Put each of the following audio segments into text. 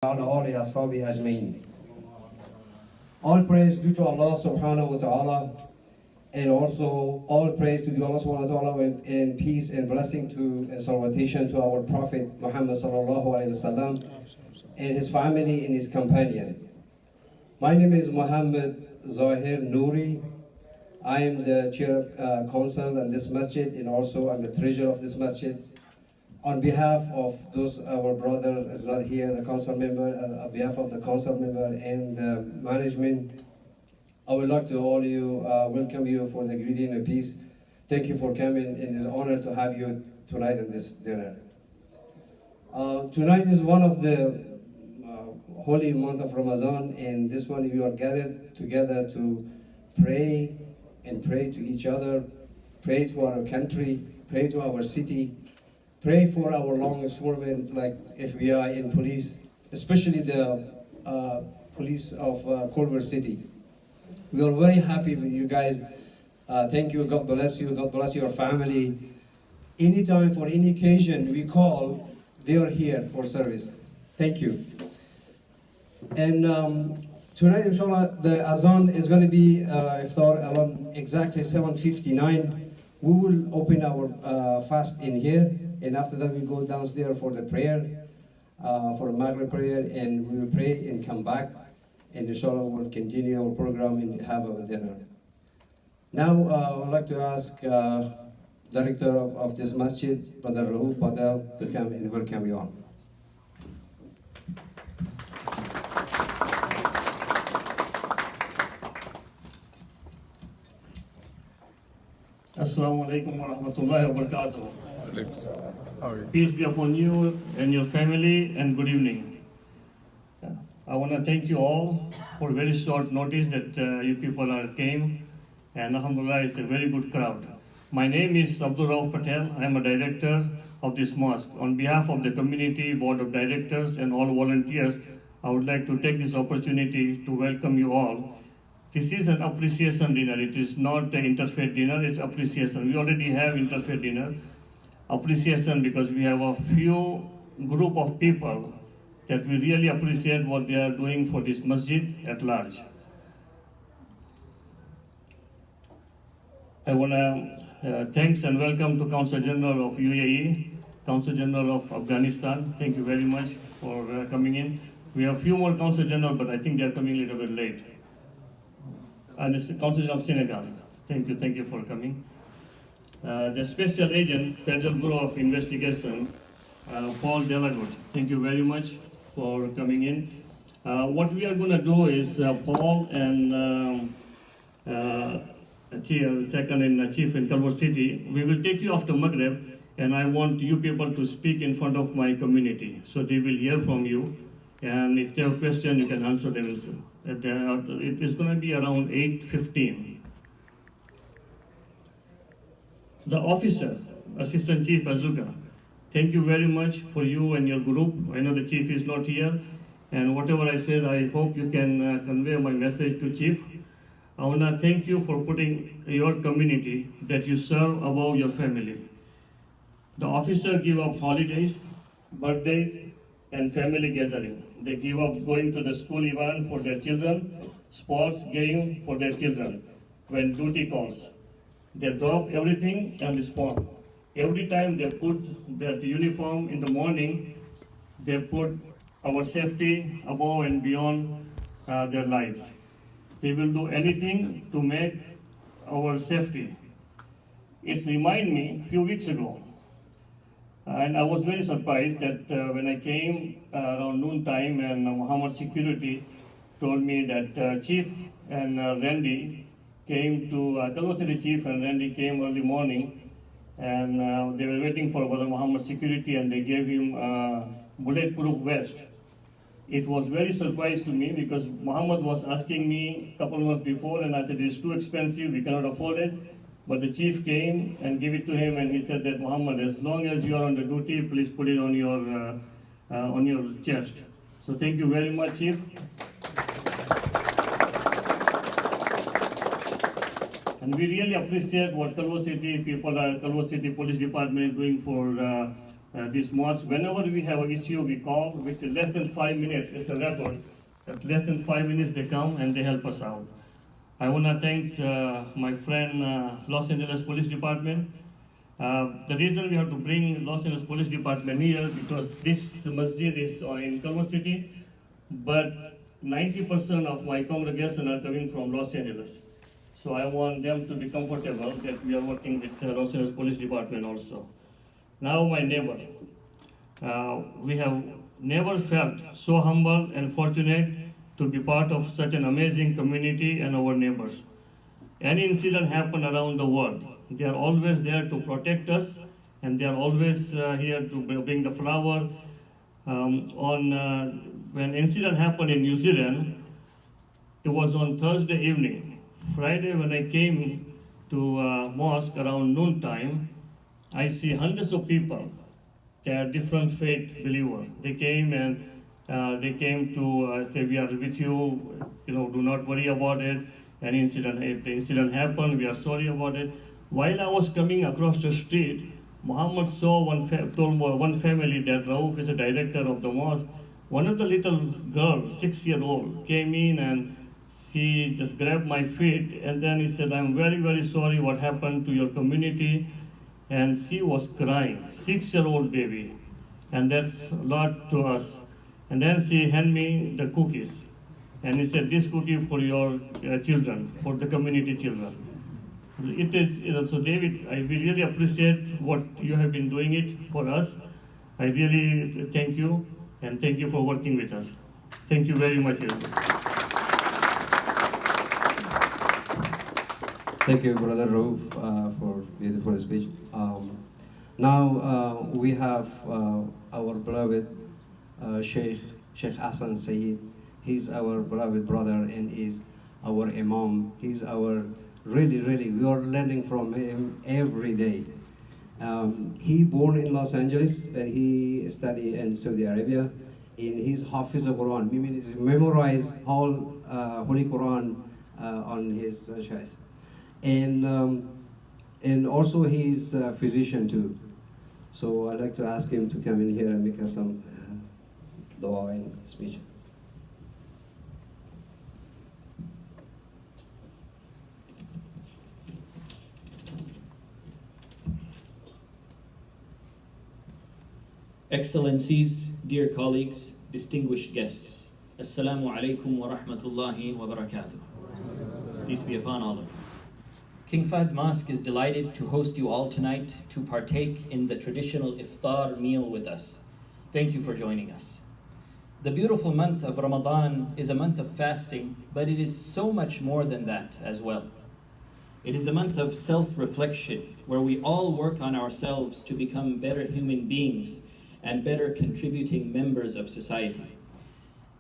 all ashabi ajmain. All praise due to Allah subhanahu wa ta'ala, and also all praise to Allah subhanahu wa ta'ala, and peace and blessing to and salutation to our Prophet Muhammad sallallahu alayhi wasallam and his family and his companion. My name is Muhammad Zahir Nouri. I am the chair of council in this masjid, and also I'm the treasurer of this masjid. On behalf of those, our brother is not here, the council member, on behalf of the council member and the management, I would like to all you welcome you for the greeting of peace. Thank you for coming, and it's an honor to have you tonight in this dinner. Tonight is one of the holy month of Ramadan, and this one we are gathered together to pray and pray to each other, pray to our country, pray to our city, pray for our longshoremen, like FBI and police, especially the police of Culver City. We are very happy with you guys. Thank you, God bless you, God bless your family. Anytime, for any occasion we call, they are here for service. Thank you. And tonight, inshallah, the azan is going to be iftar around exactly 7:59. We will open our fast in here, and after that we go downstairs for the prayer, for the Maghrib prayer, and we will pray and come back, and inshallah we'll continue our program and have our dinner. Now I would like to ask Director of this masjid, Brother Rauf Patel, to come and welcome you on. Assalamu alaikum wa rahmatullahi wa barakatuh. Peace be upon you and your family, and good evening. I want to thank you all for very short notice that you people came, and alhamdulillah, it's a very good crowd. My name is Abdul Rauf Patel. I am a director of this mosque. On behalf of the community, board of directors, and all volunteers, I would like to take this opportunity to welcome you all. This is an appreciation dinner. It is not an interfaith dinner, it's appreciation. We already have interfaith dinner. Appreciation because we have a few group of people that we really appreciate what they are doing for this masjid at large. I want to thanks and welcome to Council General of UAE, Council General of Afghanistan. Thank you very much for coming in. We have a few more Council General, but I think they are coming a little bit late. And it's the Council of Senegal. Thank you for coming. The Special Agent, Federal Bureau of Investigation, Paul Delagut. Thank you very much for coming in. What we are going to do is Paul and second in chief in Culver City, we will take you after Maghreb, and I want you people to speak in front of my community, so they will hear from you. And if they have questions, you can answer them. It is going to be around 8:15. The officer, Assistant Chief Azuka, thank you very much for you and your group. I know the chief is not here, and whatever I said, I hope you can convey my message to chief. I want to thank you for putting your community that you serve above your family. The officer give up holidays, birthdays, and family gathering. They give up going to the school event for their children, sports game for their children. When duty calls, they drop everything and respond. Every time they put their uniform in the morning, they put our safety above and beyond their lives. They will do anything to make our safety. It reminded me a few weeks ago, and I was very surprised that when I came around noon time, and Muhammad Security told me that Chief and Randy came to Culver City Chief, and Randy came early morning, and they were waiting for Brother Muhammad Security, and they gave him bulletproof vest. It was very surprised to me because Muhammad was asking me a couple months before, and I said it's too expensive, we cannot afford it. But the chief came and gave it to him, and he said that Muhammad, as long as you are on the duty, please put it on your chest. So thank you very much, Chief. And we really appreciate what Culver City people, Culver City Police Department is doing for this mosque. Whenever we have an issue, we call with less than 5 minutes. It's a record. At less than 5 minutes, they come and they help us out. I want to thank my friend Los Angeles Police Department. The reason we have to bring Los Angeles Police Department here because this masjid is in Culver City, but 90% of my congregation are coming from Los Angeles. So I want them to be comfortable that we are working with Los Angeles Police Department also. Now my neighbor. We have never felt so humble and fortunate to be part of such an amazing community and our neighbors. Any incident happen around the world, they are always there to protect us, and they are always here to bring the flower. When incident happened in New Zealand, it was on Thursday evening. Friday when I came to mosque around noontime, I see hundreds of people. They are different faith believers. They came to say, we are with you, do not worry about it. Any incident, if the incident happened, we are sorry about it. While I was coming across the street, Muhammad saw told one family that Rauf is the director of the mosque. One of the little girls, 6-year-old, came in and she just grabbed my feet and then he said, I'm very, very sorry what happened to your community. And she was crying, 6-year-old baby. And that's a lot to us. And then she handed me the cookies. And he said, this cookie for your children, for the community children. It is, so David, we really appreciate what you have been doing it for us. I really thank you, and thank you for working with us. Thank you very much. Thank you, Brother Rauf, for beautiful speech. Now we have our beloved Sheikh Hassan Sayyid. He's our beloved brother and is our Imam. He's our really, we are learning from him every day. He born in Los Angeles, but he studied in Saudi Arabia. In his Hafiz of Quran, meaning he memorized whole Holy Quran on his chest. And also he's a physician too. So I'd like to ask him to come in here and make us some dua and speech. Excellencies, dear colleagues, distinguished guests, Assalamu alaikum wa rahmatullahi wa barakatuh. Peace be upon all of you. King Fahad Mosque is delighted to host you all tonight to partake in the traditional iftar meal with us. Thank you for joining us. The beautiful month of Ramadan is a month of fasting, but it is so much more than that as well. It is a month of self-reflection where we all work on ourselves to become better human beings and better contributing members of society.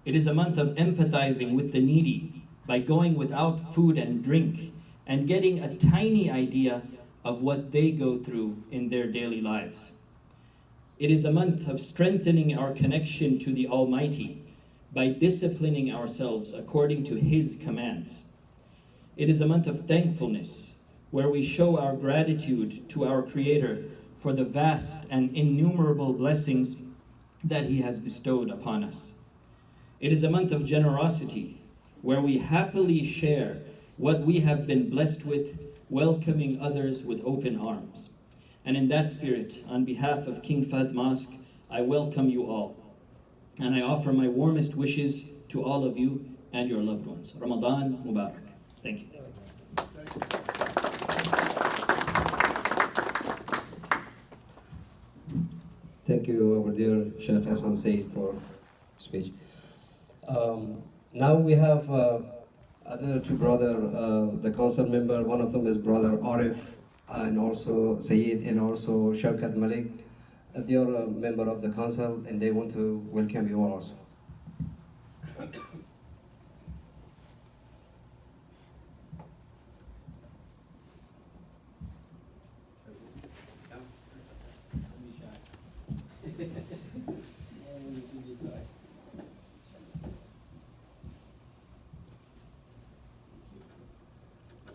It is a month of empathizing with the needy by going without food and drink and getting a tiny idea of what they go through in their daily lives. It is a month of strengthening our connection to the Almighty by disciplining ourselves according to His commands. It is a month of thankfulness where we show our gratitude to our Creator for the vast and innumerable blessings that He has bestowed upon us. It is a month of generosity where we happily share what we have been blessed with, welcoming others with open arms. And in that spirit, on behalf of King Fahad Mosque, I welcome you all. And I offer my warmest wishes to all of you and your loved ones. Ramadan Mubarak. Thank you. Thank you, our dear Sheikh Hassan Said, for speech. Now we have other two brother, the council member. One of them is Brother Arif, and also Sayyid, and also Shaukat Malik. They are a member of the council, and they want to welcome you all also.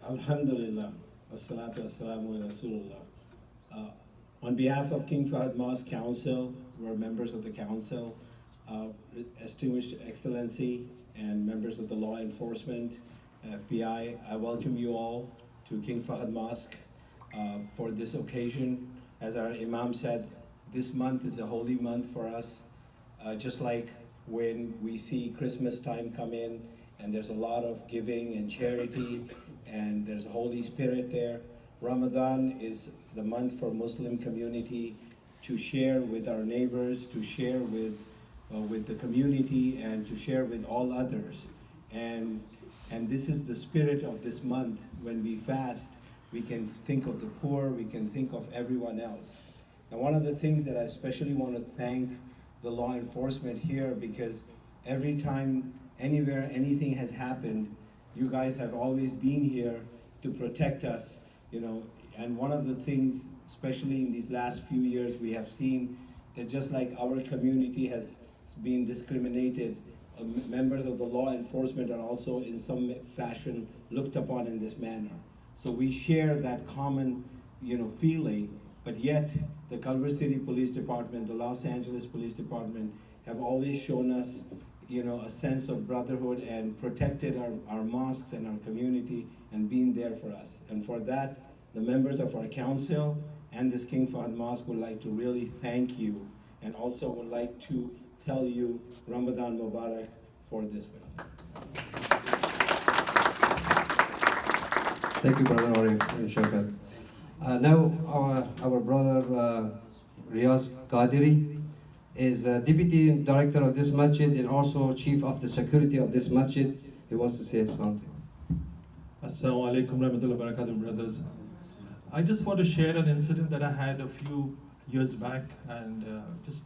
Alhamdulillah, wassalatu wassalamu ala Rasulullah. On behalf of King Fahad Mosque Council, we're members of the council, distinguished excellency and members of the law enforcement, FBI, I welcome you all to King Fahad Mosque for this occasion. As our Imam said, this month is a holy month for us, just like when we see Christmas time come in and there's a lot of giving and charity and there's a Holy Spirit there. Ramadan is the month for Muslim community to share with our neighbors, to share with the community, and to share with all others. And this is the spirit of this month. When we fast, we can think of the poor, we can think of everyone else. And one of the things that I especially want to thank the law enforcement here, because every time, anywhere, anything has happened, you guys have always been here to protect us, you know. And one of the things, especially in these last few years, we have seen that just like our community has been discriminated, members of the law enforcement are also in some fashion looked upon in this manner. So we share that common, you know, feeling, but yet the Culver City Police Department, the Los Angeles Police Department have always shown us, you know, a sense of brotherhood and protected our mosques and our community and been there for us. And for that, the members of our council and this King Fahad Mosque would like to really thank you, and also would like to tell you Ramadan Mubarak for this week. Thank you, Brother Arif and Shaukat. Now our brother Riaz Qadiri is Deputy Director of this masjid and also Chief of the Security of this masjid. He wants to say something. Assalamu alaikum warahmatullahi wabarakatuh, brothers. I just want to share an incident that I had a few years back and just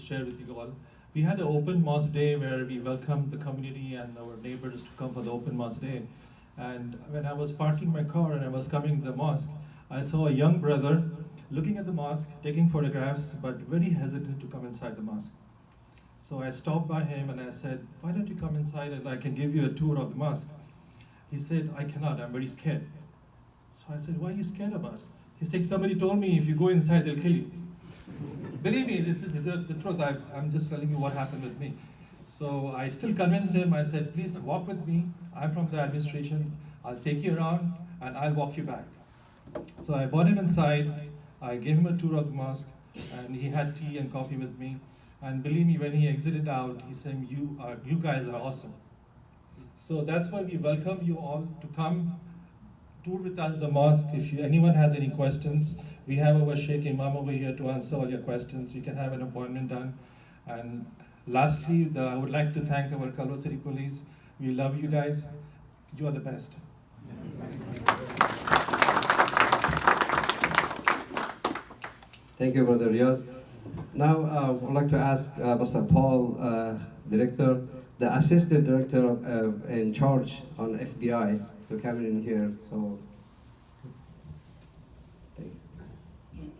share with you all. We had an open mosque day where we welcomed the community and our neighbors to come for the open mosque day. And when I was parking my car and I was coming to the mosque, I saw a young brother looking at the mosque, taking photographs, but very hesitant to come inside the mosque. So I stopped by him and I said, why don't you come inside and I can give you a tour of the mosque? He said, I cannot, I'm very scared. So I said, what are you scared about? He said, somebody told me if you go inside, they'll kill you. Believe me, this is the truth. I'm just telling you what happened with me. So I still convinced him. I said, please walk with me. I'm from the administration. I'll take you around and I'll walk you back. So I brought him inside. I gave him a tour of the mosque and he had tea and coffee with me. And believe me, when he exited out, he said, you guys are awesome. So that's why we welcome you all to come tour with us the mosque. If anyone has any questions, we have our Sheikh Imam over here to answer all your questions. You can have an appointment done. And lastly, I would like to thank our Culver City Police. We love you guys. You are the best. Thank you, Brother Riaz. Now, I would like to ask Mr. Paul, Director, the Assistant Director in charge on FBI, to come in here. So, thank you.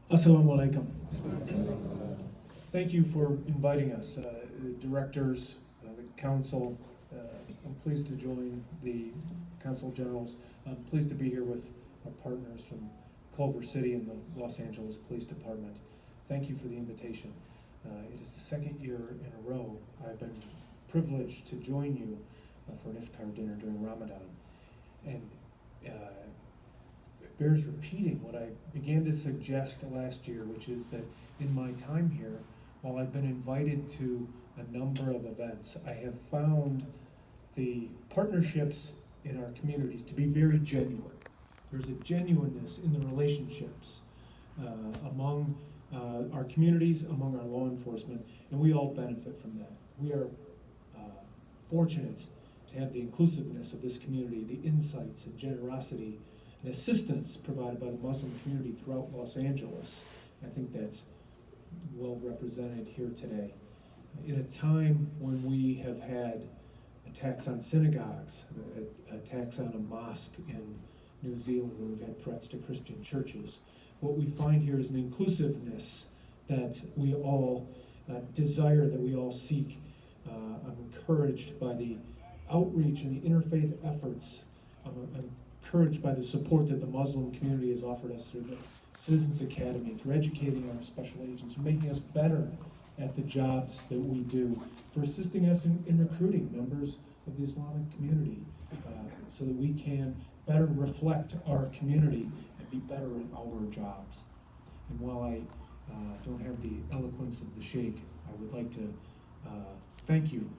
Assalamu alaikum. Thank you for inviting us, directors, the council. I'm pleased to join the Council Generals. I'm pleased to be here with our partners from Culver City and the Los Angeles Police Department. Thank you for the invitation. It is the second year in a row I've been privileged to join you for an iftar dinner during Ramadan. And it bears repeating what I began to suggest last year, which is that in my time here, while I've been invited to a number of events, I have found the partnerships in our communities to be very genuine. There's a genuineness in the relationships among our communities, among our law enforcement, and we all benefit from that. We are fortunate to have the inclusiveness of this community, the insights and generosity and assistance provided by the Muslim community throughout Los Angeles. I think that's well represented here today. In a time when we have had attacks on synagogues, attacks on a mosque in New Zealand, when we've had threats to Christian churches, what we find here is an inclusiveness that we all desire, that we all seek. I'm encouraged by the outreach and the interfaith efforts I'm encouraged by the support that the Muslim community has offered us through the Citizens Academy, through educating our special agents, for making us better at the jobs that we do, for assisting us in recruiting members of the Islamic community, so that we can better reflect our community and be better at our jobs. And while I don't have the eloquence of the Sheikh, I would like to thank you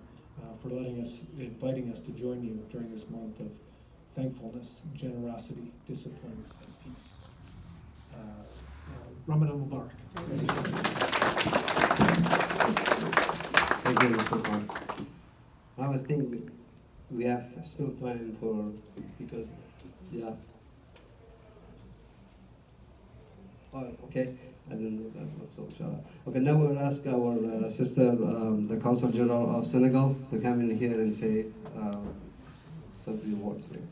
for inviting us to join you during this month of thankfulness, generosity, discipline, and peace. Ramadan Mubarak. Thank you, Mr. Khan. I was thinking we have still time for, because, yeah. Oh, okay. I didn't know that also, inshallah. Okay, now we'll ask our sister, the Consul General of Senegal, to come in here and say some few words here.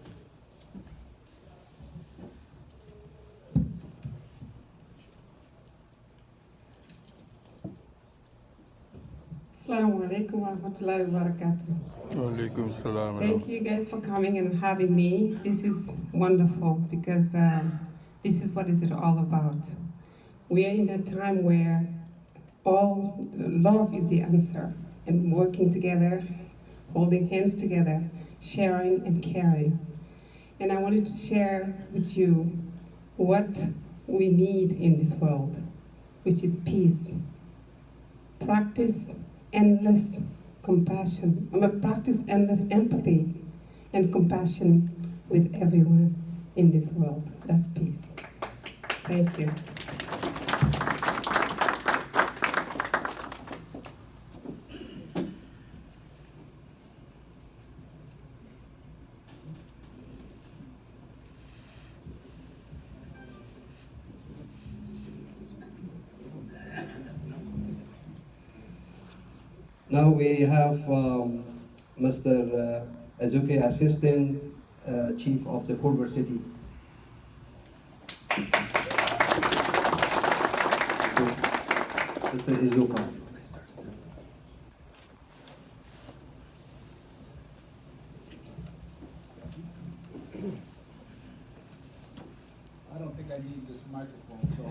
Assalamu alaikum wa rahmatullahi wa barakatuh. Walaikum salam. Thank you guys for coming and having me. This is wonderful because this is what is it all about. We are in a time where all love is the answer, and working together, holding hands together, sharing and caring. And I wanted to share with you what we need in this world, which is peace. Practice endless compassion. Practice endless empathy and compassion with everyone in this world. That's peace. Thank you. Now we have Mr. Azuke, Assistant Chief of the Culver City. Mr. Izuka. I don't think I need this microphone, so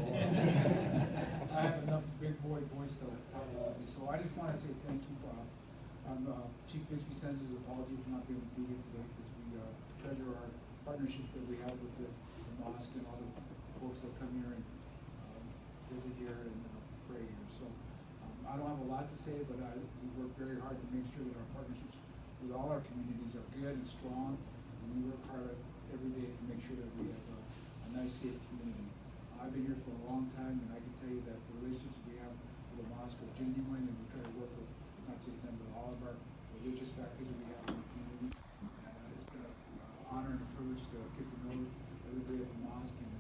I have enough big boy voice to talk about me. So I just want to say thank you. Chief Bixby sends his apology for not being able to be here today because we treasure our partnership that we have with the mosque and all the folks that come here and visit here and pray here. So I don't have a lot to say, but we work very hard to make sure that our partnerships with all our communities are good and strong, and we work hard every day to make sure that we have a nice, safe community. I've been here for a long time, and I can tell you that the relationships we have with the mosque are genuine, and we try to work with not just them, but all of our religious factors that we have in the community. It's been an honor and a privilege to get to know everybody at the mosque, and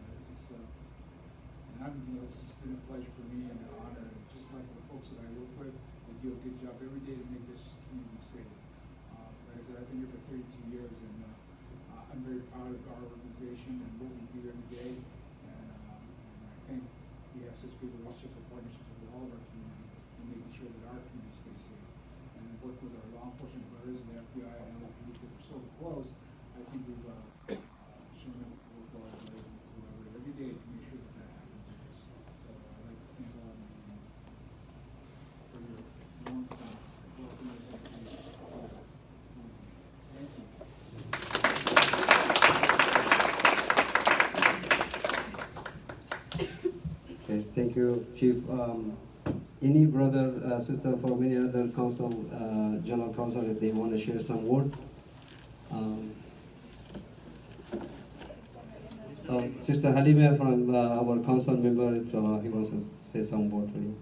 it's been a pleasure for me and an honor. And just like the folks that I work with, they do a good job every day to make this community safe. Like I said, I've been here for 32 years, and I'm very proud of our organization and what we do every day. And I think we have such good relationships and partnerships with all of our community and making sure that our community stays safe. And work with our law enforcement brothers and the FBI and other people that are so close. I think we've shown that we work well together every day to make sure that that happens. So I'd like to thank all of you for your warm welcome us up to you. Thank you. Okay, thank you, Chief. Any brother, sister from any other council, general council, if they want to share some word? Sister Halima from our council member, if he wants to say some word for you.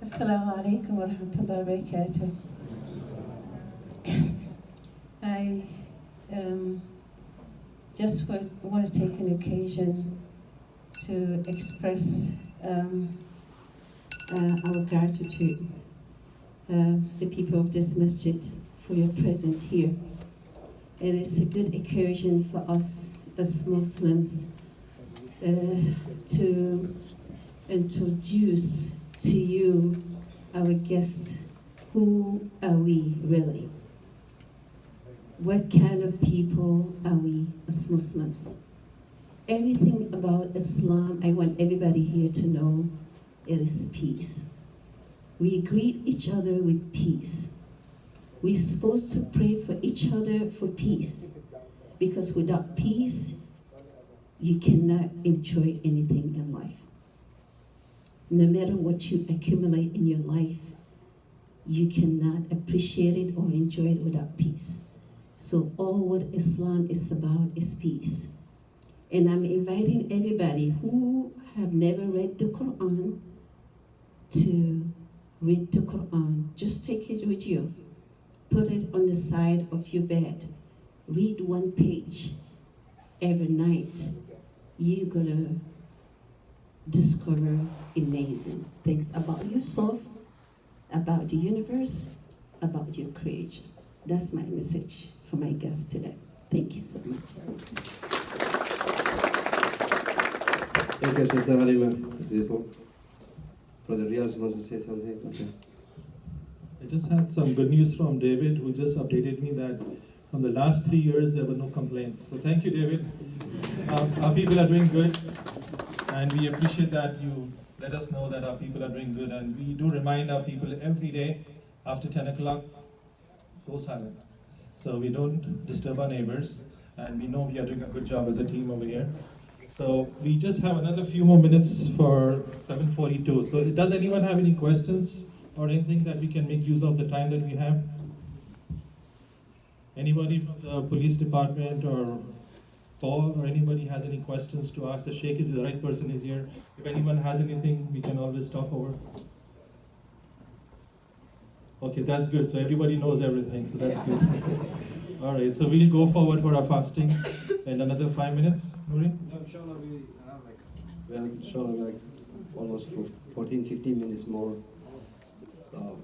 Assalamu alaikum wa rahmatullahi wa barakatuh. I just want to take an occasion to express our gratitude, the people of this masjid, for your presence here. It is a good occasion for us as Muslims to introduce to you our guests. Who are we really? What kind of people are we as Muslims? Everything about Islam, I want everybody here to know, it is peace. We greet each other with peace. We're supposed to pray for each other for peace, because without peace, you cannot enjoy anything in life. No matter what you accumulate in your life, you cannot appreciate it or enjoy it without peace. So all what Islam is about is peace. And I'm inviting everybody who have never read the Quran to read the Quran. Just take it with you. Put it on the side of your bed. Read one page every night. You're gonna discover amazing things about yourself, about the universe, about your creation. That's my message for my guests today. Thank you so much. Thank you, Sister Halima. Beautiful. Brother Riaz wants to say something. Okay. I just had some good news from David, who just updated me that from the last 3 years there were no complaints. So thank you, David. Our people are doing good, and we appreciate that you let us know that our people are doing good. And we do remind our people every day after 10 o'clock, go silent. So we don't disturb our neighbors, and we know we are doing a good job as a team over here. So we just have another few more minutes for 7:42. So does anyone have any questions or anything that we can make use of the time that we have? Anybody from the police department or Paul or anybody has any questions to ask? The Sheikh is the right person is here. If anyone has anything, we can always talk over. Okay, that's good. So everybody knows everything, so that's good. All right, so we'll go forward for our fasting in another 5 minutes. Nuri? Inshallah, we have like almost 14, 15 minutes more. So